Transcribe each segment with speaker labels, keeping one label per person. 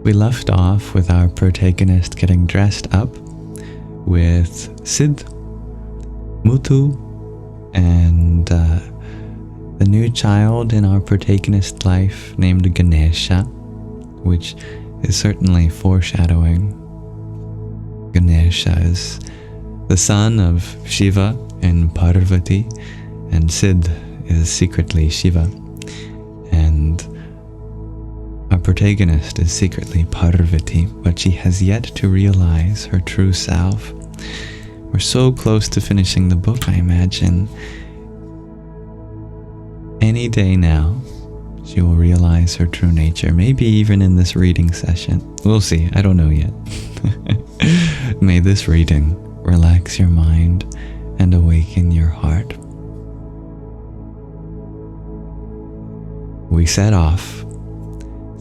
Speaker 1: We left off with our protagonist getting dressed up with Siddh, Muthu, and the new child in our protagonist's life named Ganesha, which is certainly foreshadowing. Ganesha is the son of Shiva and Parvati, and Siddh is secretly Shiva, and our protagonist is secretly Parvati, but she has yet to realize her true self. We're so close to finishing the book, I imagine. Any day now, she will realize her true nature, maybe even in this reading session. We'll see, I don't know yet. May this reading relax your mind and awaken your heart. We set off.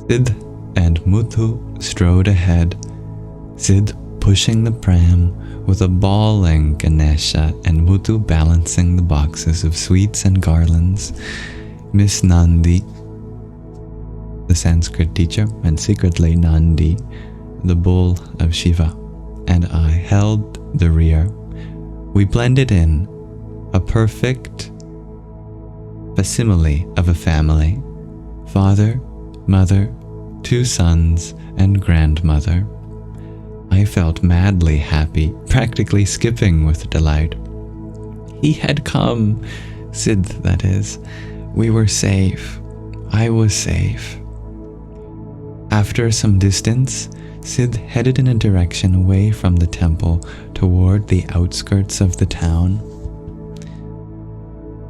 Speaker 1: Siddh and Muthu strode ahead, Siddh pushing the pram with a bawling Ganesha and Muthu balancing the boxes of sweets and garlands. Miss Nandi, the Sanskrit teacher, and secretly Nandi, the bull of Shiva, and I held the rear. We blended in, a perfect facsimile of a family. Father, mother, 2 sons, and grandmother. I felt madly happy, practically skipping with delight. He had come, Siddh, that is. We were safe. I was safe. After some distance, Siddh headed in a direction away from the temple toward the outskirts of the town.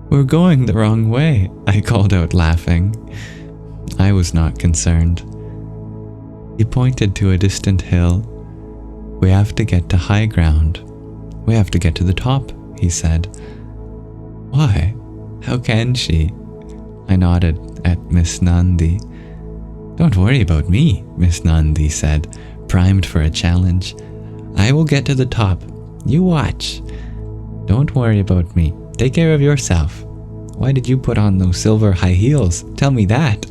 Speaker 1: "We're going the wrong way," I called out, laughing. I was not concerned. He pointed to a distant hill. "We have to get to high ground. We have to get to the top," he said. "Why? How can she?" I nodded at Miss Nandi. "Don't worry about me," Miss Nandi said, primed for a challenge. "I will get to the top. You watch. Don't worry about me. Take care of yourself. Why did you put on those silver high heels? Tell me that."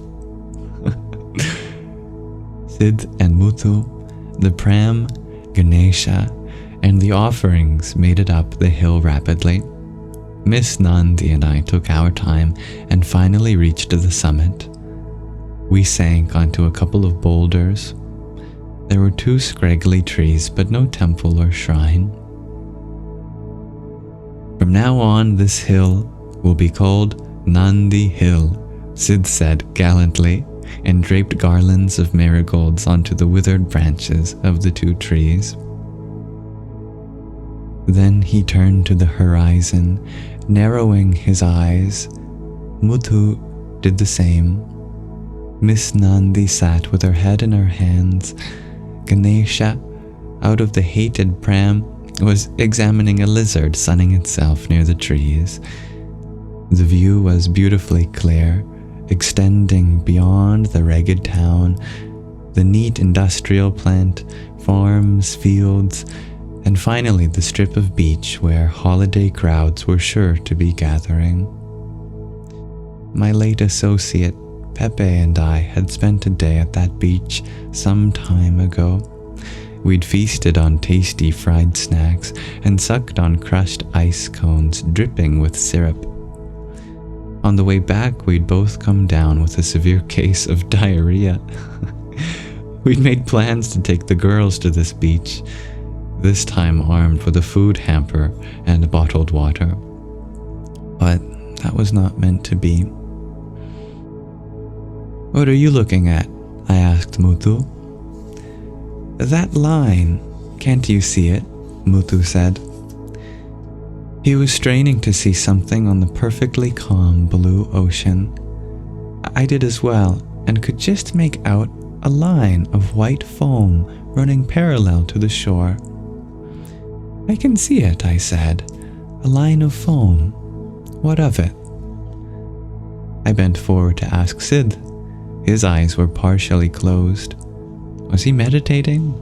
Speaker 1: Siddh and Muthu, the pram, Ganesha, and the offerings made it up the hill rapidly. Miss Nandi and I took our time and finally reached the summit. We sank onto a couple of boulders. There were 2 scraggly trees, but no temple or shrine. "From now on, this hill will be called Nandi Hill," Siddh said gallantly, and draped garlands of marigolds onto the withered branches of the 2 trees. Then he turned to the horizon, narrowing his eyes. Muthu did the same. Miss Nandi sat with her head in her hands. Ganesha, out of the hated pram, was examining a lizard sunning itself near the trees. The view was beautifully clear, extending beyond the ragged town, the neat industrial plant, farms, fields, and finally the strip of beach where holiday crowds were sure to be gathering. My late associate, Pepe, and I had spent a day at that beach some time ago. We'd feasted on tasty fried snacks and sucked on crushed ice cones dripping with syrup. On the way back, we'd both come down with a severe case of diarrhea. We'd made plans to take the girls to this beach, this time armed with a food hamper and bottled water. But that was not meant to be. "What are you looking at?" I asked Muthu. "That line, can't you see it?" Muthu said. He was straining to see something on the perfectly calm blue ocean. I did as well, and could just make out a line of white foam running parallel to the shore. "I can see it," I said. "A line of foam. What of it?" I bent forward to ask Siddh. His eyes were partially closed. Was he meditating?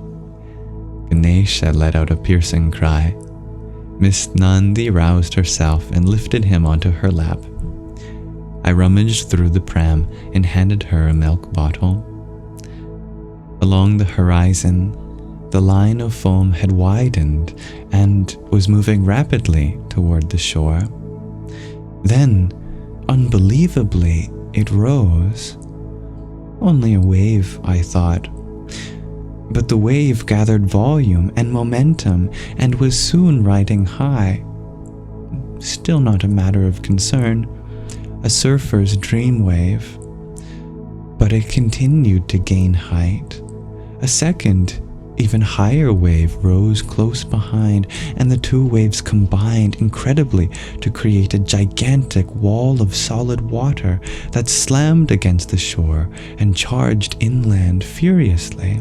Speaker 1: Ganesha let out a piercing cry. Miss Nandi roused herself and lifted him onto her lap. I rummaged through the pram and handed her a milk bottle. Along the horizon, the line of foam had widened and was moving rapidly toward the shore. Then, unbelievably, it rose. Only a wave, I thought. But the wave gathered volume and momentum and was soon riding high. Still not a matter of concern, a surfer's dream wave. But it continued to gain height. A second, even higher wave rose close behind, and the two waves combined incredibly to create a gigantic wall of solid water that slammed against the shore and charged inland furiously.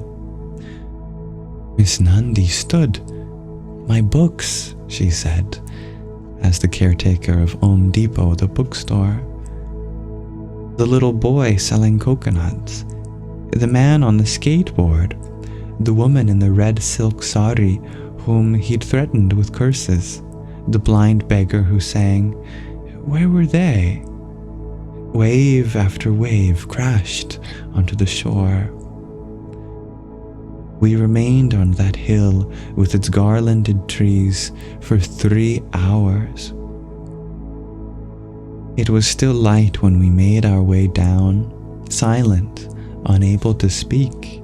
Speaker 1: Miss Nandi stood. "My books," she said, as the caretaker of Om Depot, the bookstore. The little boy selling coconuts, the man on the skateboard, the woman in the red silk sari whom he'd threatened with curses, the blind beggar who sang, where were they? Wave after wave crashed onto the shore. We remained on that hill with its garlanded trees for 3 hours. It was still light when we made our way down, silent, unable to speak.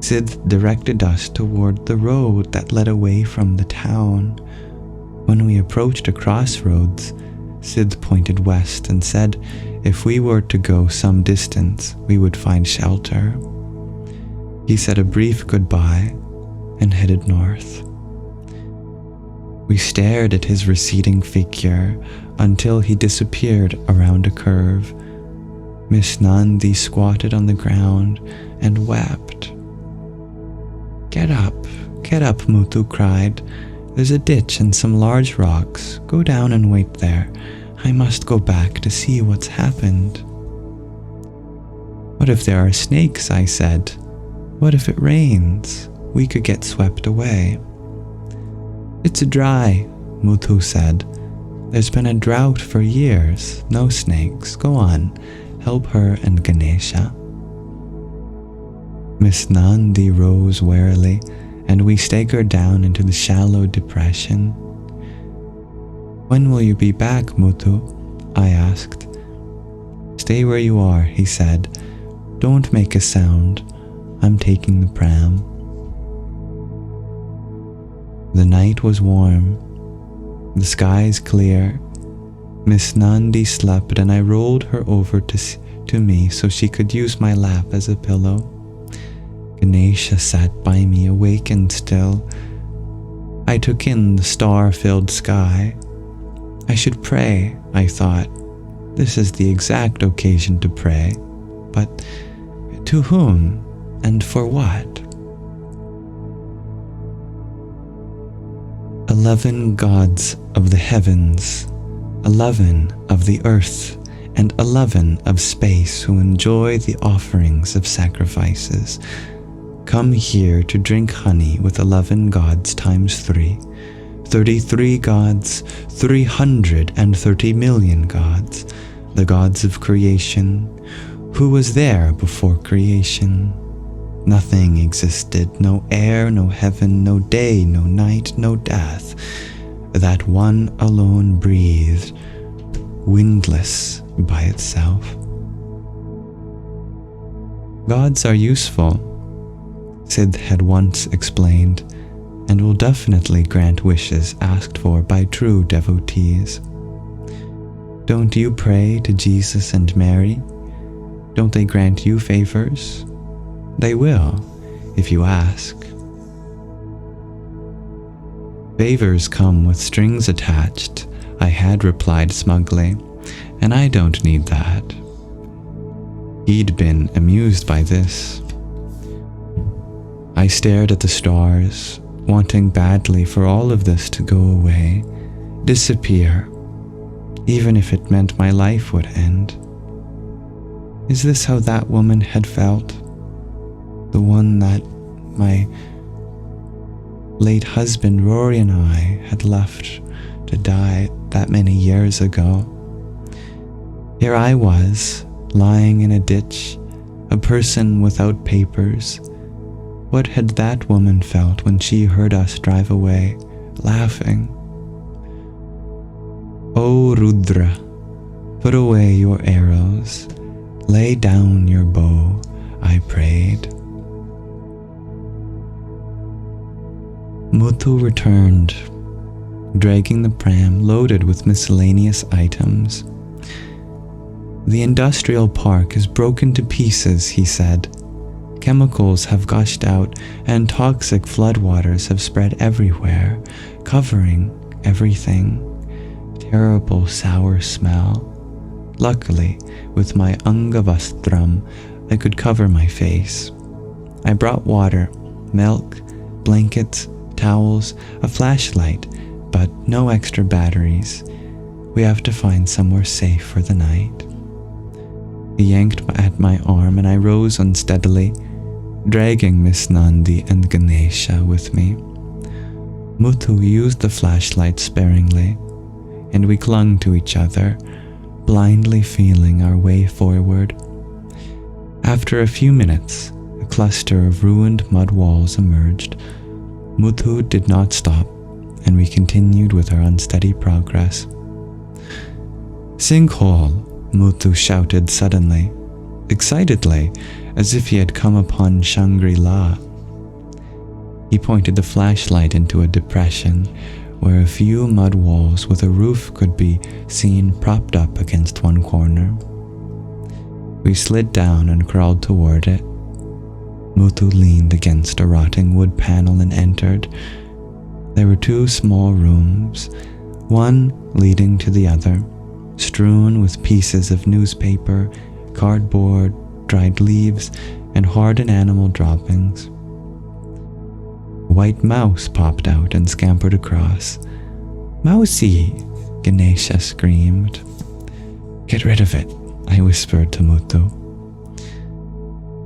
Speaker 1: Sid directed us toward the road that led away from the town. When we approached a crossroads, Sid pointed west and said if we were to go some distance, we would find shelter. He said a brief goodbye and headed north. We stared at his receding figure until he disappeared around a curve. Miss Nandi squatted on the ground and wept. Get up, Muthu cried. There's a ditch and some large rocks. Go down and wait there. I must go back to see what's happened." "What if there are snakes?" I said. "What if it rains? We could get swept away." "It's dry," Muthu said. "There's been a drought for years. No snakes. Go on. Help her and Ganesha." Miss Nandi rose warily, and we staggered down into the shallow depression. "When will you be back, Muthu?" I asked. "Stay where you are," he said. "Don't make a sound. I'm taking the pram." The night was warm, the skies clear. Miss Nandi slept, and I rolled her over to me so she could use my lap as a pillow. Ganesha sat by me, awake and still. I took in the star-filled sky. I should pray, I thought. This is the exact occasion to pray. But to whom and for what? 11 gods of the heavens, 11 of the earth, and 11 of space who enjoy the offerings of sacrifices. Come here to drink honey with 11 gods times 3. 33 gods, 330 million gods, the gods of creation. Who was there before creation? Nothing existed, no air, no heaven, no day, no night, no death. That one alone breathed, windless by itself. Gods are useful, Sid had once explained, and will definitely grant wishes asked for by true devotees. Don't you pray to Jesus and Mary? Don't they grant you favors? They will, if you ask. Favors come with strings attached, I had replied smugly, and I don't need that. He'd been amused by this. I stared at the stars, wanting badly for all of this to go away, disappear, even if it meant my life would end. Is this how that woman had felt? The one that my late husband Rory and I had left to die that many years ago. Here I was, lying in a ditch, a person without papers. What had that woman felt when she heard us drive away, laughing? O Rudra, put away your arrows, lay down your bow, I prayed. Muthu returned, dragging the pram loaded with miscellaneous items. The industrial park is broken to pieces, he said. Chemicals have gushed out and toxic floodwaters have spread everywhere, covering everything. Terrible sour smell. Luckily, with my Angavastram, I could cover my face. I brought water, milk, blankets, towels, a flashlight, but no extra batteries. We have to find somewhere safe for the night. He yanked at my arm and I rose unsteadily, dragging Miss Nandi and Ganesha with me. Muthu used the flashlight sparingly, and we clung to each other, blindly feeling our way forward. After a few minutes, a cluster of ruined mud walls emerged. Muthu did not stop, and we continued with our unsteady progress. Sinkhole, Muthu shouted suddenly, excitedly, as if he had come upon Shangri-La. He pointed the flashlight into a depression where a few mud walls with a roof could be seen propped up against one corner. We slid down and crawled toward it. Muthu leaned against a rotting wood panel and entered. There were two small rooms, one leading to the other, strewn with pieces of newspaper, cardboard, dried leaves, and hardened animal droppings. A white mouse popped out and scampered across. "Mousy!" Ganesha screamed. "Get rid of it," I whispered to Muthu.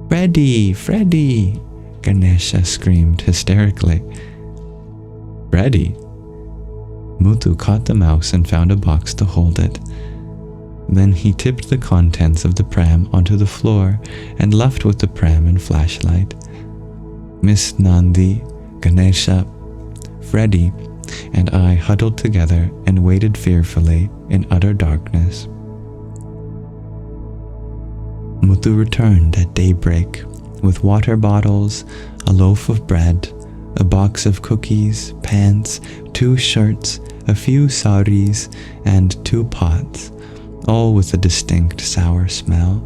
Speaker 1: "Freddy! Freddy!" Ganesha screamed hysterically. "Freddy?" Muthu caught the mouse and found a box to hold it. Then he tipped the contents of the pram onto the floor and left with the pram and flashlight. Miss Nandi, Ganesha, Freddy, and I huddled together and waited fearfully in utter darkness. Muthu returned at daybreak with water bottles, a loaf of bread, a box of cookies, pants, 2 shirts, a few saris, and 2 pots, all with a distinct sour smell.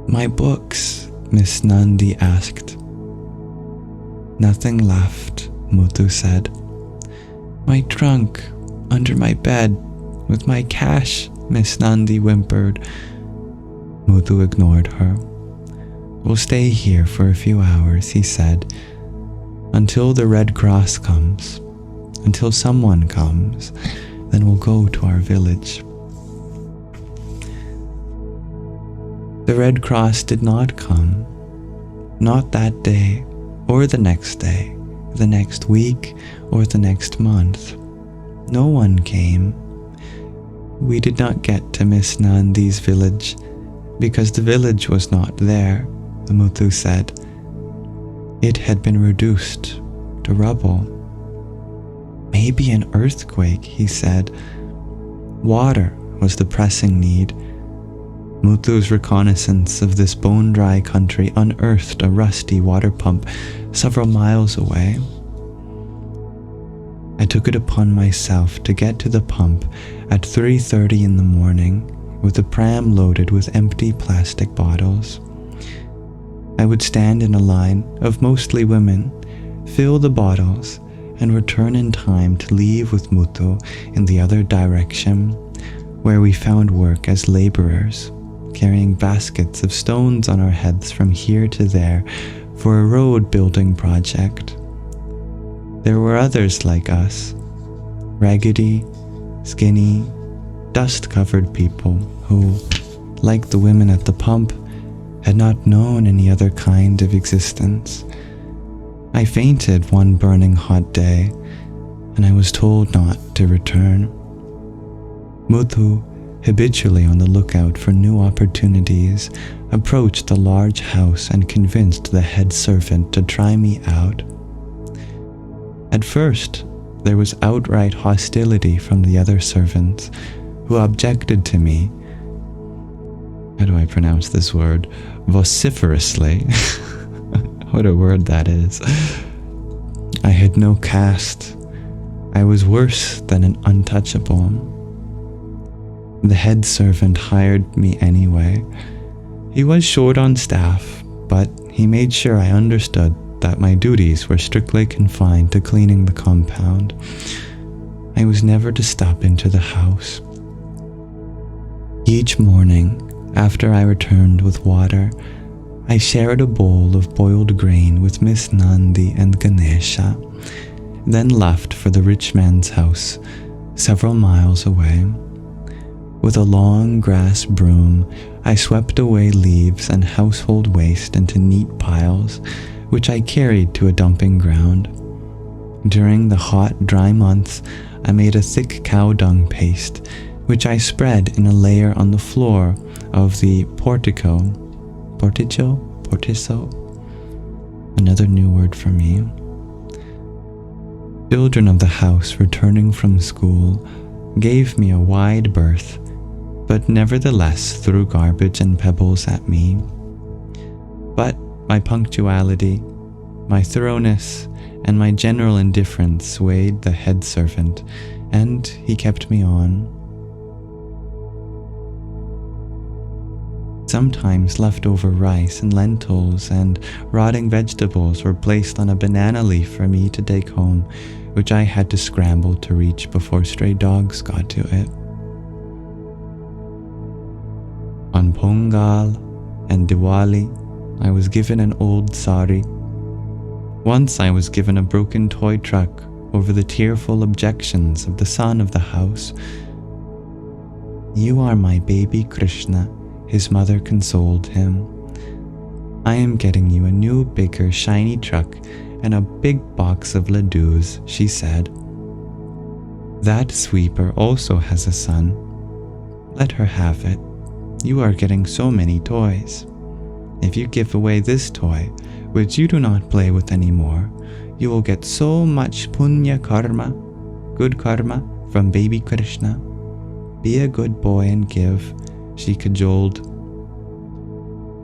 Speaker 1: "My books?" Miss Nandi asked. "Nothing left," Muthu said. "My trunk, under my bed, with my cash," Miss Nandi whimpered. Muthu ignored her. "We'll stay here for a few hours," he said, "until the Red Cross comes, until someone comes, then we'll go to our village." The Red Cross did not come, not that day, or the next day, the next week, or the next month. No one came. We did not get to Miss Nandi's village, because the village was not there, Muthu said. It had been reduced to rubble. "Maybe an earthquake," he said. Water was the pressing need. Muthu's reconnaissance of this bone-dry country unearthed a rusty water pump several miles away. I took it upon myself to get to the pump at 3:30 in the morning with the pram loaded with empty plastic bottles. I would stand in a line of mostly women, fill the bottles, and return in time to leave with Muthu in the other direction, where we found work as laborers, carrying baskets of stones on our heads from here to there for a road building project. There were others like us, raggedy, skinny, dust-covered people who, like the women at the pump, had not known any other kind of existence. I fainted one burning hot day, and I was told not to return. Muthu habitually on the lookout for new opportunities, approached the large house and convinced the head servant to try me out. At first, there was outright hostility from the other servants, who objected to me, how do I pronounce this word, vociferously. What a word that is. I had no caste. I was worse than an untouchable. The head servant hired me anyway. He was short on staff, but he made sure I understood that my duties were strictly confined to cleaning the compound. I was never to stop into the house. Each morning, after I returned with water, I shared a bowl of boiled grain with Miss Nandi and Ganesha, then left for the rich man's house, several miles away. With a long grass broom, I swept away leaves and household waste into neat piles, which I carried to a dumping ground. During the hot, dry months, I made a thick cow dung paste, which I spread in a layer on the floor of the portico, another new word for me. Children of the house returning from school gave me a wide berth, but nevertheless threw garbage and pebbles at me. But my punctuality, my thoroughness, and my general indifference swayed the head servant, and he kept me on. Sometimes leftover rice and lentils and rotting vegetables were placed on a banana leaf for me to take home, which I had to scramble to reach before stray dogs got to it. On Pongal and Diwali, I was given an old sari. Once I was given a broken toy truck over the tearful objections of the son of the house. "You are my baby Krishna," his mother consoled him. "I am getting you a new, bigger, shiny truck and a big box of ladoos," she said. "That sweeper also has a son. Let her have it. You are getting so many toys. If you give away this toy, which you do not play with anymore, you will get so much punya karma, good karma, from baby Krishna. Be a good boy and give," she cajoled.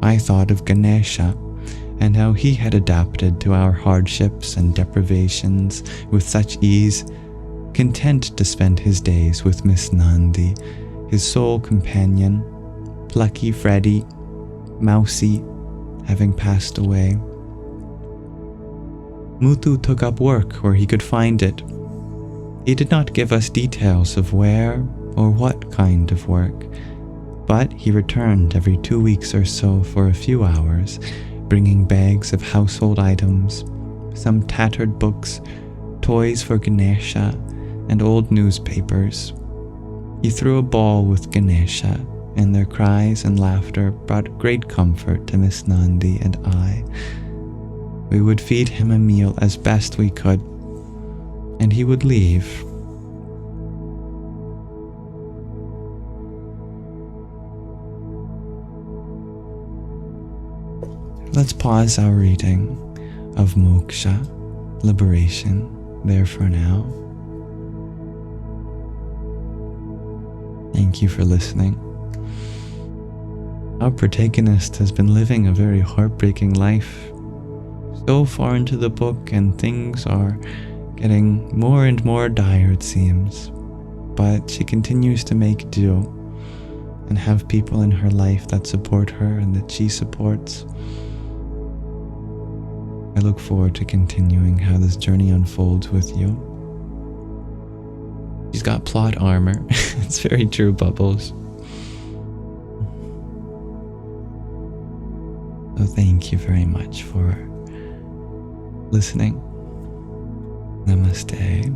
Speaker 1: I thought of Ganesha and how he had adapted to our hardships and deprivations with such ease, content to spend his days with Miss Nandi, his sole companion, plucky Freddy, Mousy, having passed away. Muthu took up work where he could find it. He did not give us details of where or what kind of work, but he returned every 2 weeks or so for a few hours, bringing bags of household items, some tattered books, toys for Ganesha, and old newspapers. He threw a ball with Ganesha, and their cries and laughter brought great comfort to Miss Nandi and I. We would feed him a meal as best we could, and he would leave. Let's pause our reading of Moksha, liberation, there for now. Thank you for listening. Our protagonist has been living a very heartbreaking life, so far into the book, and things are getting more and more dire, it seems. But she continues to make do and have people in her life that support her and that she supports. I look forward to continuing how this journey unfolds with you. She's got plot armor. It's very true, Bubbles. So thank you very much for listening. Namaste.